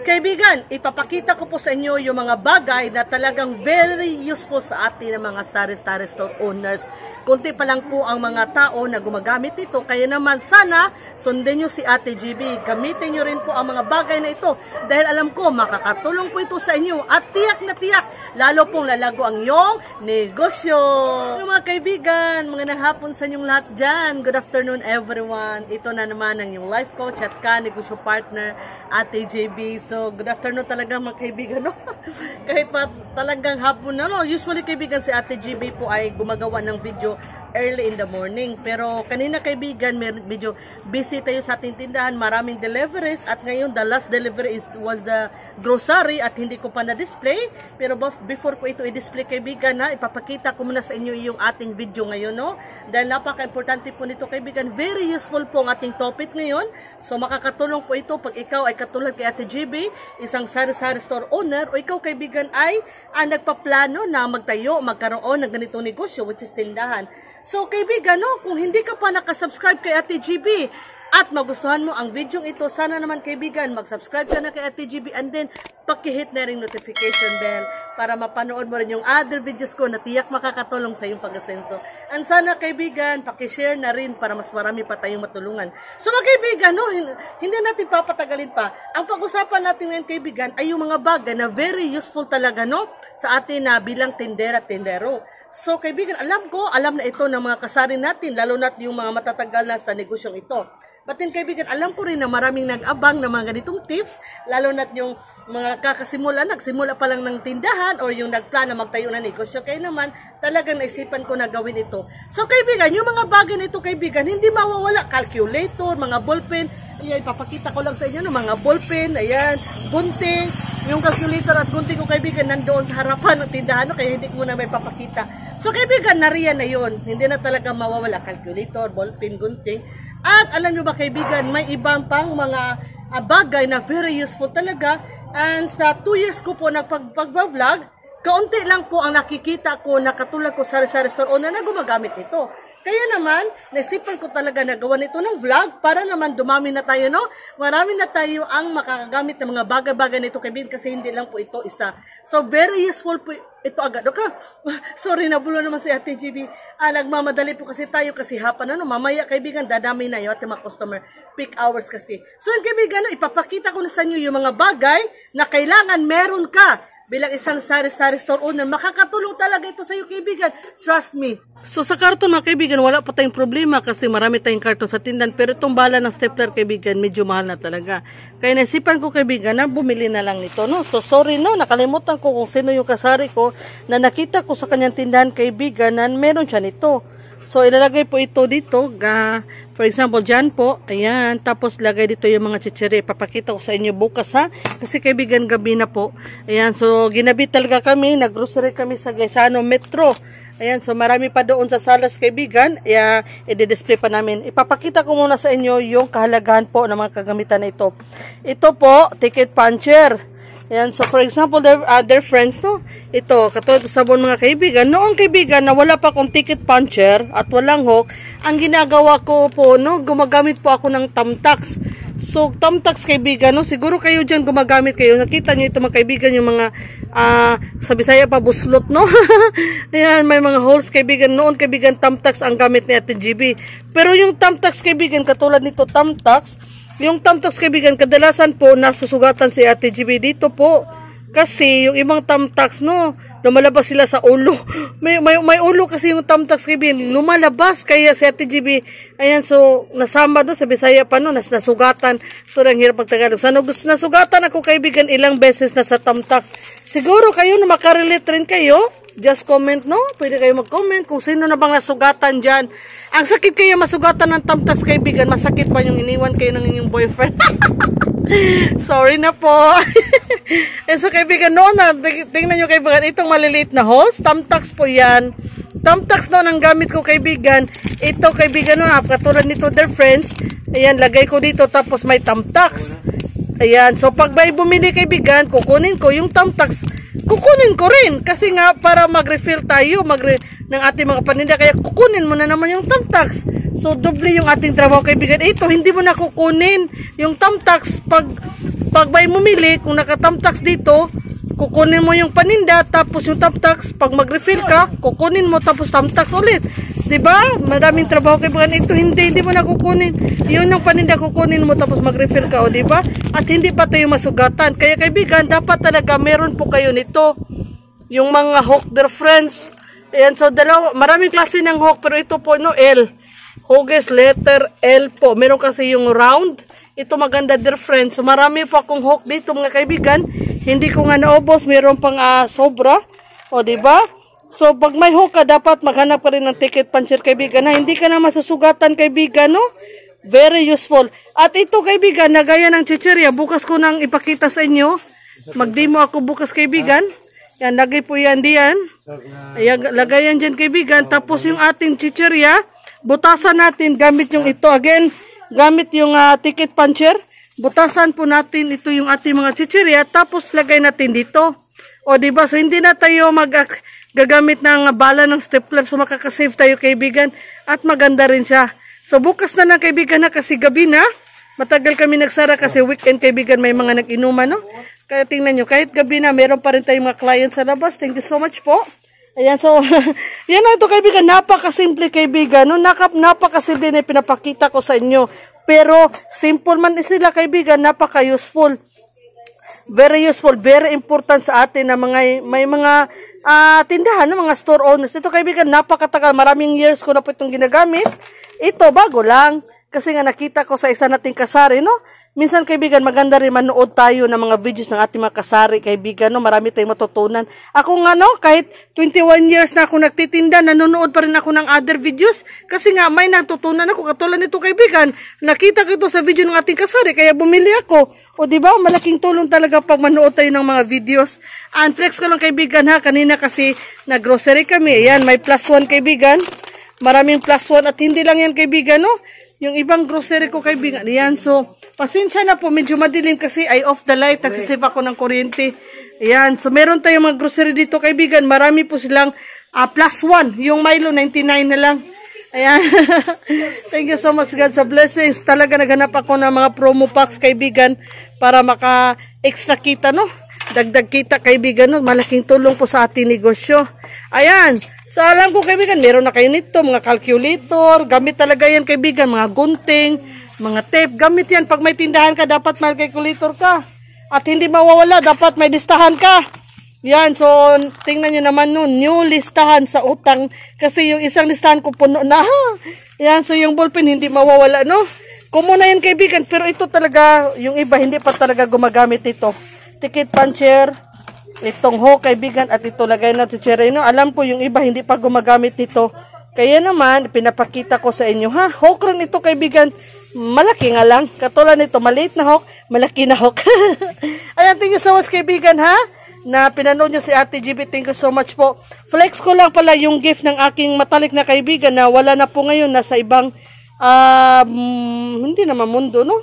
Kaibigan, ipapakita ko po sa inyo yung mga bagay na talagang very useful sa atin ng mga sari-sari store owners. Kunti pa lang po ang mga tao na gumagamit ito. Kaya naman sana sundin nyo si Ate GB. Gamitin nyo rin po ang mga bagay na ito. Dahil alam ko makakatulong po ito sa inyo. At tiyak na tiyak, lalo pong lalago ang iyong negosyo. Mga kaibigan, mga hapon sa inyong lahat dyan. Good afternoon everyone. Ito na naman ang yung life coach at ka-negosyo partner Ate GB. So, good afternoon talaga mga kaibigan, no? Kahit pa talagang hapon na, no? Usually kaibigan si Ate GB po ay gumagawa ng video early in the morning. Pero kanina kaibigan, medyo busy tayo sa ating tindahan, maraming deliveries at ngayon the last delivery was the grocery at hindi ko pa na-display. Pero before ko ito i-display kaibigan, na ipapakita ko muna sa inyo yung ating video ngayon, no? Dahil napaka-importante po nito kaibigan, very useful po ang ating topic ngayon. So makakatulong po ito pag ikaw ay katulad kay Ate GB, isang sari-sari store owner, o ikaw kaibigan ay nagpaplano na magtayo, magkaroon ng ganitong negosyo which is tindahan. So kaibigan, no, kung hindi ka pa nakasubscribe kay Ate GB at magustuhan mo ang video ito, sana naman kaibigan mag-subscribe ka na kay Ate GB and then pakihit na rin notification bell para mapanood mo rin yung other videos ko na tiyak makakatulong sa iyong pag-asenso. And sana kaibigan, pakishare na rin para mas marami pa tayong matulungan. So mga kaibigan, no, hindi natin papatagalin pa. Ang pag-usapan natin ngayon kaibigan ay yung mga bagay na very useful talaga, no, sa atin na bilang tindera, tindero. So kaibigan, alam na ito ng mga kasari natin, lalo na yung mga matatagal na sa negosyong ito. But then kaibigan, alam ko rin na maraming nag-abang ng mga ganitong tips, lalo na yung mga nagsimula pa lang ng tindahan or yung nagplano magtayo ng negosyo. Kaya naman, talagang naisipan ko na gawin ito. So kaibigan, yung mga bagay na ito kaibigan, hindi mawawala. Calculator, mga ballpen, ayan, ipapakita ko lang sa inyo ng mga ballpen, ayan, gunting. Yung calculator at gunting ko kaibigan nandoon sa harapan ng tindahan, no? Kaya hindi ko muna may papakita. So kaibigan, nariyan na yun. Hindi na talaga mawawala. Calculator, ballpen, gunting. At alam nyo ba kaibigan, may ibang pang mga bagay na very useful talaga. And sa 2 years ko po pag-vlog, kaunti lang po ang nakikita ko na katulad ko sari-sari store owner na gumagamit ito. Kaya naman, naisipan ko talaga na gawa nito ng vlog para naman dumami na tayo, no? Marami na tayo ang makakagamit ng mga bagay-bagay nito kaibigan kasi hindi lang po ito isa. So, very useful po ito agad. Okay? Sorry, nabulo naman si Ate GB. Nagmamadali po kasi tayo kasi hapan, ano? Mamaya kaibigan, dadami na yung ating mga customer. Peak hours kasi. So, kaibigan, ipapakita ko na sa inyo yung mga bagay na kailangan meron ka bilang isang sari-sari store owner. Makakatulong talaga ito sa iyo kaibigan. Trust me. So sa karton mga kaibigan, wala pa tayong problema kasi marami tayong karton sa tindahan. Pero itong bala ng stapler kaibigan, medyo mahal na talaga. Kaya naisipan ko kaibigan na bumili na lang nito. No? So sorry, no, nakalimutan ko kung sino yung kasari ko na nakita ko sa kanyang tindahan kaibigan na meron siya nito. So ilalagay po ito dito. For example, dyan po, ayan, tapos lagay dito yung mga chichiri. Papakita ko sa inyo bukas ha, kasi kaibigan gabi na po. Ayan, so ginabi talaga kami, nag-grocery kami sa Gaisano Metro. Ayan, so marami pa doon sa salas kaibigan, i-display pa namin. Ipapakita ko muna sa inyo yung kahalagahan po ng mga kagamitan na ito. Ito po, ticket puncher. Ayan, so for example, their friends, no? Ito, katulad sa sabon mga kaibigan. Noong kaibigan na wala pa akong ticket puncher at walang hook, ang ginagawa ko po, no, gumagamit po ako ng thumbtacks. So, thumbtacks kaibigan, no, siguro kayo dyan gumagamit kayo. Nakita nyo ito mga kaibigan, yung mga, sa Bisaya pa, buslot, no? Ayan, may mga holes kaibigan. Noon kaibigan, thumbtacks ang gamit ni Ate GB. Pero yung thumbtacks kaibigan, katulad nito thumbtacks, yung thumbtacks kaibigan, kadalasan po nasusugatan si Ate GB dito po. Kasi yung ibang thumbtacks, no, lumalabas sila sa ulo. May ulo kasi yung thumbtacks kaibigan, lumalabas. Kaya si Ate GB, ayan, so nasama no, sa Bisaya pa no, nasugatan. So ang hirap pagtagalog. So nasugatan ako kaibigan ilang beses na sa thumbtacks. Siguro kayo na makarelate rin kayo. Just comment, no? Pwede kayo mag-comment kung sino na bang nasugatan dyan. Ang sakit kayo masugatan ng thumbtacks kaibigan, masakit pa yung iniwan kayo ng inyong boyfriend. Sorry na po. And so kaibigan, noon na, tingnan nyo kaibigan, itong maliliit na hose, thumbtacks po yan. Thumbtacks noon ang gamit ko kaibigan. Ito kaibigan, no, katulad nito, their friends. Ayan, lagay ko dito, tapos may thumbtacks. Ayan, so pag may bumili kaibigan, kukunin ko yung thumbtacks. Kukunin ko rin, kasi nga para mag-refill tayo, ng ating mga paninda, kaya kukunin mo na naman yung thumbtacks. So, doble yung ating trabaho kaibigan. Ito, hindi mo na kukunin yung thumbtacks pag pag may bumili, kung naka-thumbtacks dito, kukunin mo yung paninda, tapos yung thumbtacks, pag mag-refill ka, kukunin mo, tapos thumbtacks ulit. Diba? Madaming trabaho kaibigan. Ito hindi mo na kukunin. Yun yung paninda, kukunin mo, tapos mag-refill ka, o diba? At hindi pa tayo masugatan. Kaya kaibigan, dapat talaga meron po kayo nito. Yung mga hook, dear friends. Ayan, so maraming klase ng hook, pero ito po, no, L. Huggies letter L po. Meron kasi yung round. Ito maganda, dear friends. So, marami po akong hook dito, mga kaibigan. Hindi ko nga naubos. Meron pang sobra. O, diba? So, pag may hook ka, dapat maghanap ka rin ng ticket puncher, kaibigan, na hindi ka na masusugatan, kaibigan, no? Very useful. At ito, kaibigan, na gaya ng chichirya, bukas ko nang ipakita sa inyo. Mag-demo ako bukas, kaibigan. Yan, lagay po yan diyan. Ayan, lagay yan dyan, kaibigan. Tapos yung ating chichirya, butasan natin gamit yung ito. Again, gamit yung ticket puncher. Butasan po natin ito yung ating mga chichirya. Tapos lagay natin dito. O diba? So hindi na tayo gagamit ng bala ng stapler. So makakasave tayo, kaibigan. At maganda rin siya. So bukas na lang, kaibigan, na kasi gabi na. Matagal kami nagsara kasi weekend, kaibigan, may mga nag-inuman, no? Kaya tingnan nyo, kahit gabi na, meron pa rin tayong mga clients sa labas. Thank you so much po. Ayan, so, yan na ito, kaibigan. Napakasimple, kaibigan. No? Napakasimple na pinapakita ko sa inyo. Pero, simple man din sila, kaibigan. Napaka-useful. Very useful. Very important sa atin na may mga tindahan, no? Mga store owners. Ito, kaibigan, napakatagal. Maraming years ko na po itong ginagamit. Ito, bago lang. Kasi nga nakita ko sa isa nating kasari, no? Minsan, kaibigan, maganda rin manood tayo ng mga videos ng ating mga kasari, kaibigan, no? Marami tayong matutunan. Ako nga, no? Kahit 21 years na ako nagtitinda, nanonood pa rin ako ng other videos. Kasi nga, may natutunan ako. Katulad nito, kaibigan. Nakita ko ito sa video ng ating kasari, kaya bumili ako. O, diba? Malaking tulong talaga pag manood tayo ng mga videos. And flex ko lang, kaibigan, ha? Kanina kasi nag-grocery kami. Ayan, may +1, kaibigan. Maraming +1 at hindi lang yan, kaibigan, no? Yung ibang grocery ko, kaibigan, yan. So, pasensya na po, medyo madilim kasi ay off the light. Nagsisave ako ng kuryente. Yan. So, meron tayong mga grocery dito, kaibigan. Marami po silang +1. Yung Milo, 99 na lang. Ayan. Thank you so much, God, sa blessings. Talaga naghanap ako ng mga promo packs, kaibigan, para maka-extra kita, no? Dagdag kita, kaibigan, no? Malaking tulong po sa ating negosyo. Ayan. So, alam ko, kaibigan, meron na kayo nito, mga calculator, gamit talaga yan, kaibigan, mga gunting, mga tape, gamit yan. Pag may tindahan ka, dapat may calculator ka. At hindi mawawala, dapat may listahan ka. Yan, so, tingnan nyo naman nun, new listahan sa utang, kasi yung isang listahan ko puno na. Yan, so yung ballpen, hindi mawawala, no? Kumuna yan, kaibigan, pero ito talaga, yung iba, hindi pa talaga gumagamit ito. Ticket puncher, itong hook, kaibigan, at ito lagay na chichirya, no? Alam ko yung iba hindi pa gumagamit nito. Kaya naman, pinapakita ko sa inyo, ha? Hook rin ito, kaibigan. Malaki nga lang. Katulad nito, maliit na hook, malaki na hook. Ayan, thank you so much, kaibigan, ha? Na pinanood nyo si Ate GB. Thank you so much po. Flex ko lang pala yung gift ng aking matalik na kaibigan na wala na po ngayon. Nasa ibang, hindi naman mundo, no?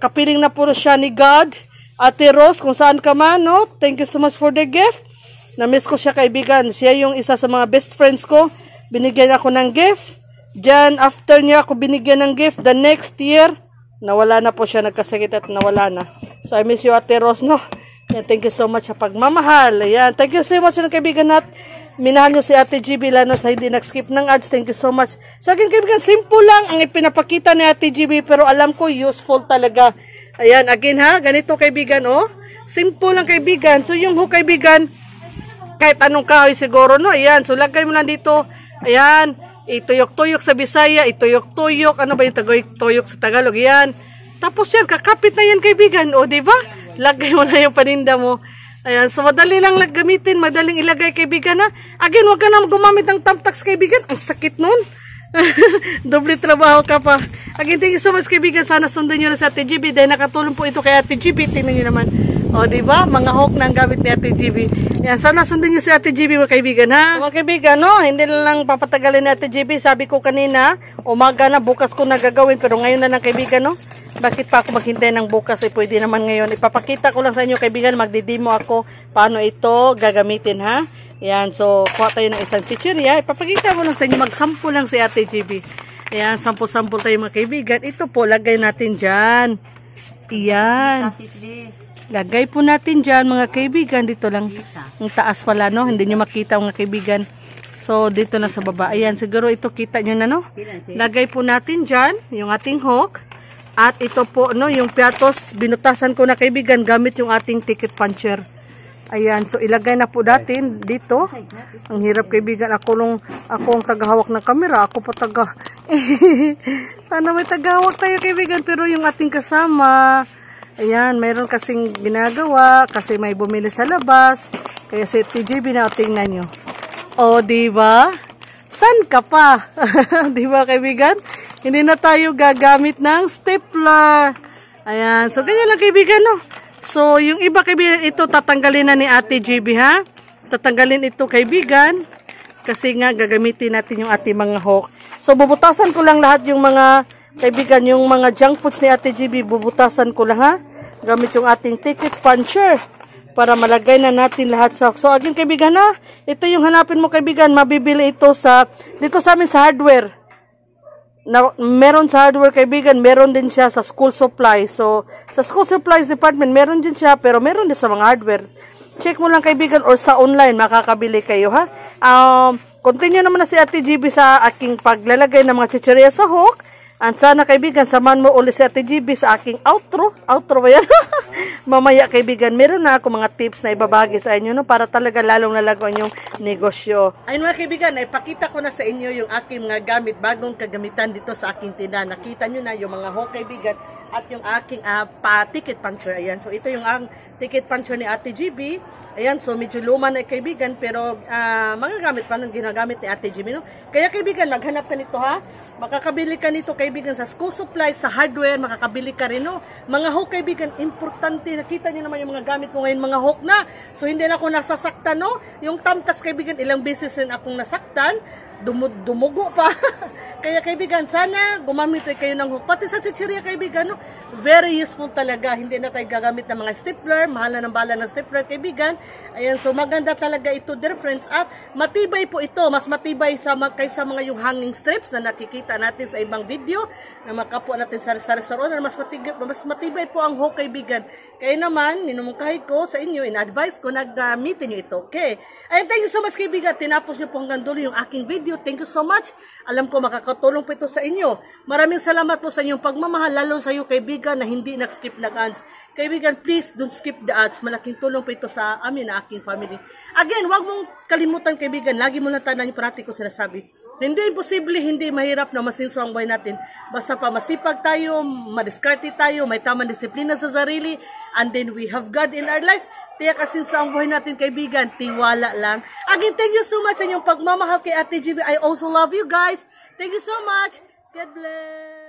Kapiling na po siya ni God. Ate Rose, kung saan ka man, no? Thank you so much for the gift. Na-miss ko siya, kaibigan. Siya yung isa sa mga best friends ko. Binigyan ako ng gift. Diyan, after niya ako binigyan ng gift, the next year, nawala na po siya, nagkasakit at nawala na. So, I miss you, Ate Rose, no? Yan, thank you so much sa pagmamahal. Ayan, thank you so much, kaibigan, at minahal nyo si Ate GB, lalo sa hindi nag-skip ng ads. Thank you so much. Sa akin, kaibigan, simple lang ang ipinapakita ni Ate GB, pero alam ko, useful talaga. Ayan, again ha, ganito, kaibigan, oh. Simple lang, kaibigan. So, yung hook, kaibigan, kahit anong kahoy siguro, no? Ayan, so lagay mo lang dito. Ayan, ituyok-tuyok sa Bisaya, ituyok-tuyok, ano ba yung tuyok sa Tagalog? Ayan. Tapos yan, kakapit na yan, kaibigan, o, diba? Lagay mo na yung paninda mo. Ayan, so madali lang gamitin, madaling ilagay, kaibigan, ha? Again, wag ka na gumamit ng thumbtacks, kaibigan. Ang sakit nun. Doble trabaho ka pa. Again, thank you so much, kaibigan. Sana sundan nyo na sa Ate GB dahil nakatulong po ito kay Ate GB. Tingnan nyo naman. O, diba? Mga hook na ang gamit ni Ate GB. Yan, sana sundan nyo si Ate GB, mga kaibigan, ha? So, mga kaibigan, no? Hindi lang papatagalin ni Ate GB. Sabi ko kanina, umaga na, bukas ko nagagawin. Pero ngayon na lang, kaibigan, no? Bakit pa ako maghintay ng bukas? Eh, pwede naman ngayon. Ipapakita ko lang sa inyo, kaibigan. Magdidemo ako paano ito gagamitin, ha? Ayan, so, kuha tayo ng isang chichirya. Ipapakita mo lang sa inyo, mag-sample lang si Ate GB. Ayan, sample-sample tayo, mga kaibigan. Ito po, lagay natin dyan. Iyan. Lagay po natin dyan mga kaibigan. Dito lang. Ang taas pala, no? Hindi nyo makita mga kaibigan. So, dito lang sa baba. Ayan, siguro ito kita nyo na, no? Lagay po natin dyan yung ating hook. At ito po, no, yung piatos, binutasan ko na kaibigan gamit yung ating ticket puncher. Ayan, so ilagay na po natin dito. Ang hirap kaibigan, ako ang tagahawak ng camera. Ako pa taga... Sana may tagahawak tayo kaibigan. Pero yung ating kasama... Ayan, mayroon kasing ginagawa kasi may bumili sa labas. Kaya si TJB na tingnan nyo. O, diba? San ka pa? Diba, kaibigan? Hindi na tayo gagamit ng stapler. Ayan, so ganyan lang kaibigan, no? So, yung iba kaibigan, ito tatanggalin na ni Ate JB, ha? Tatanggalin ito kaibigan. Kasi nga, gagamitin natin yung ating mga hook. So, bubutasan ko lang lahat yung mga... Kaibigan, yung mga junk foods ni Ate GB, bubutasan ko lang ha. Gamit yung ating ticket puncher para malagay na natin lahat sa... So, again kaibigan ha, ito yung hanapin mo kaibigan, mabibili ito dito sa amin sa hardware. Meron sa hardware kaibigan, meron din siya sa school supplies. So, sa school supplies department, meron din siya, pero meron din sa mga hardware. Check mo lang kaibigan or sa online, makakabili kayo ha. Continue naman na si Ate GB sa aking paglalagay ng mga chichirya sa hook. At sana kaibigan, samahan mo ulit si Ate GB sa aking outro. Outro ba yan? Mamaya kaibigan, meron na ako mga tips na ibabagi sa inyo, no? Para talaga lalong lalago ang yung negosyo. Ayun mga kaibigan, ipakita ko na sa inyo yung aking mga gamit, bagong kagamitan dito sa aking tindahan. Nakita nyo na yung mga hook kaibigan at yung aking ticket puncher. Ayan, so ito yung ang ticket puncher ni Ate GB. Ayan, so medyo luma na kaibigan, pero mga gamit pa nang ginagamit ni Ate GB, no? Kaya kaibigan, maghanap ka nito ha. Makakabili ka nito kaibigan sa school supplies, sa hardware, makakabili ka rin, no? Mga hook kaibigan, importante. Nakita niyo naman yung mga gamit ko ngayon, mga hook na. So hindi na ako nasasaktan, no? Yung tamtas kaibigan, ilang beses rin akong nasaktan. Dumugo pa. Kaya kaibigan, sana gumamit kayo ng hook. Pati sa chichirya kaibigan, no? Very useful talaga. Hindi na tayo gagamit ng mga stapler. Mahal na ng bala ng stapler kaibigan. Ayan, so maganda talaga ito dear friends. At matibay po ito. Mas matibay kaysa mga yung hanging strips na nakikita natin sa ibang video na makapwa natin sa restaurant. Mas matibay po ang hook kaibigan. Kaya naman, minumungkahi ko sa inyo, in-advise ko, naggamitin nyo ito. Okay? Ayan, thank you so much kaibigan. Tinapos nyo po hanggang dulo yung aking video. Thank you so much. Alam ko makakatulong po ito sa inyo. Maraming salamat po sa inyong pagmamahal, lalo sa iyo kaibigan na hindi nag-skip ng ads. Kaibigan, please don't skip the ads. Malaking tulong po ito sa amin na aking family. Again, wag mong kalimutan kaibigan, lagi mo lang tandaan yung parati ko sinasabi. Hindi imposible, hindi mahirap na masinso ang buhay natin. Basta pa masipag tayo, madiskarte tayo, may tamang disiplina sa sarili, and then we have God in our life. Tiyak asin sa ang buhay natin kaibigan, tiwala lang. Again, thank you so much sa inyong pagmamahal kay Ate GB. I also love you guys. Thank you so much. God bless.